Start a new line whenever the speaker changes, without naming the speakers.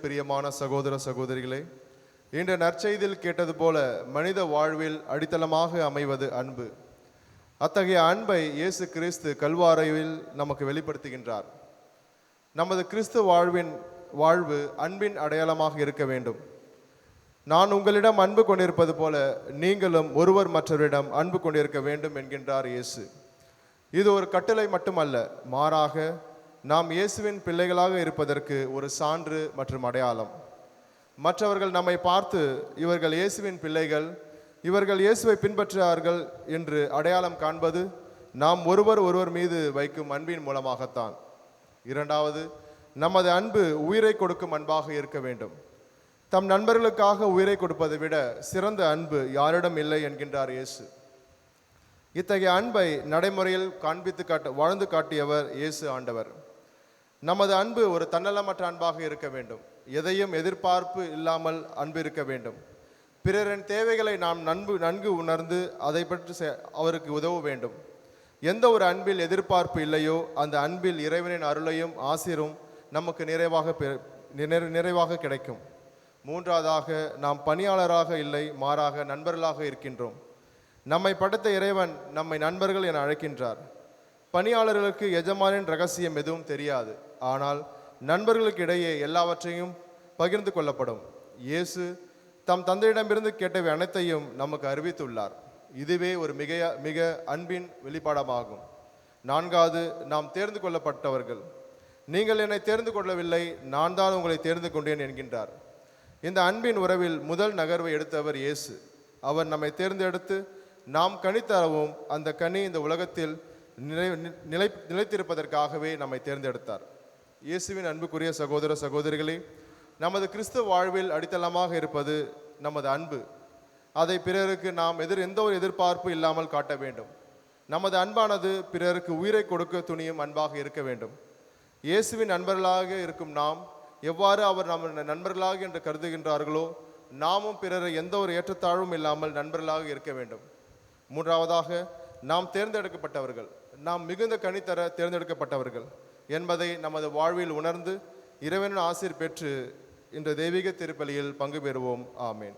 பிரியமான சகோதர சகோதரிகளே, இன்று நற்செய்தியில் கேட்டது போல மனித வாழ்வில் அடித்தளமாக அமைவது அன்பு. அத்தகைய அன்பை இயேசு கிறிஸ்து கல்வாரியில் நமக்கு வெளிப்படுத்துகின்றார். நமது கிறிஸ்து வாழ்வு அன்பின் அடையாளமாக இருக்க வேண்டும். நான் உங்களிடம் அன்பு கொண்டிருப்பது போல நீங்களும் ஒருவர் மற்றவரிடம் அன்பு கொண்டிருக்க வேண்டும் என்கின்றார் இயேசு. இது ஒரு கட்டளை மட்டுமல்ல, மாறாக நாம் இயேசுவின் பிள்ளைகளாக இருப்பதற்கு ஒரு சான்று மற்றும் அடையாளம். மற்றவர்கள் நம்மை பார்த்து இவர்கள் இயேசுவின் பிள்ளைகள், இவர்கள் இயேசுவை பின்பற்றுகிறார்கள் என்று அடையாளம் காண்பது நாம் ஒருவர் மீது வைக்கும் அன்பின் மூலமாகத்தான். இரண்டாவது, நமது அன்பு உயிரை கொடுக்கும் அன்பாக இருக்க வேண்டும். தம் நண்பர்களுக்காக உயிரை கொடுப்பதை விட சிறந்த அன்பு யாரிடம் இல்லை என்கின்றார் இயேசு. இத்தகைய அன்பை நடைமுறையில் வாழ்ந்து காட்டியவர் இயேசு ஆண்டவர். நமது அன்பு ஒரு தன்னலமற்ற அன்பாக இருக்க வேண்டும். எதையும் எதிர்பார்ப்பு இல்லாமல் அன்பு இருக்க வேண்டும். பிறரின் தேவைகளை நாம் நன்கு உணர்ந்து அதை பற்றி அவருக்கு உதவ வேண்டும். எந்த ஒரு அன்பில் எதிர்பார்ப்பு இல்லையோ அந்த அன்பில் இறைவனின் அருளையும் ஆசிரும் நமக்கு நிறைவாக கிடைக்கும். மூன்றாவதாக, நாம் பணியாளராக இல்லை, மாறாக நண்பர்களாக இருக்கின்றோம். நம்மை படைத்த இறைவன் நம்மை நண்பர்கள் என அழைக்கின்றார். பணியாளர்களுக்கு எஜமானின் ரகசியம் எதுவும் தெரியாது, ஆனால் நண்பர்களுக்கு இடையே எல்லாவற்றையும் பகிர்ந்து கொள்ளப்படும். இயேசு தம் தந்தையிடமிருந்து கேட்டவை அனைத்தையும் நமக்கு அறிவித்துள்ளார். இதுவே ஒரு மிக அன்பின் வெளிப்பாடமாகும். நான்காவது, நாம் தேர்ந்து கொள்ளப்பட்டவர்கள். நீங்கள் என்னை தேர்ந்து கொள்ளவில்லை, நான் தான் உங்களை தேர்ந்து கொண்டேன் என்கின்றார். இந்த அன்பின் உறவில் முதல் நகர்வை எடுத்தவர் இயேசு. அவர் நம்மை தேர்ந்தெடுத்து நாம் கனித்தரவும் அந்த கனி இந்த உலகத்தில் நிலைத்திருப்பதற்காகவே நம்மை தேர்ந்தெடுத்தார். இயேசுவின் அன்புக்குரிய சகோதர சகோதரிகளே, நமது கிறிஸ்துவ வாழ்வில் அடித்தளமாக இருப்பது நமது அன்பு. அதை பிறருக்கு நாம் எந்த ஒரு எதிர்பார்ப்பு இல்லாமல் காட்ட வேண்டும். நமது அன்பானது பிறருக்கு உயிரை கொடுக்க துணியும் அன்பாக இருக்க வேண்டும். இயேசுவின் நண்பர்களாக இருக்கும் நாம் எவ்வாறு அவர் நம்ம நண்பர்களாக என்று கருதுகின்றார்களோ, நாமும் பிறரை எந்த ஒரு ஏற்றத்தாழ்வும் இல்லாமல் நண்பர்களாக இருக்க வேண்டும். மூன்றாவதாக, நாம் தேர்ந்தெடுக்கப்பட்டவர்கள், நாம் மிகுந்த கனித்தர தேர்ந்தெடுக்கப்பட்டவர்கள் என்பதை நமது வாழ்வில் உணர்ந்து இறைவனின் ஆசீர் பெற்று இந்த தெய்வீக திருப்பலியில் பங்கு பெறுவோம். ஆமேன்.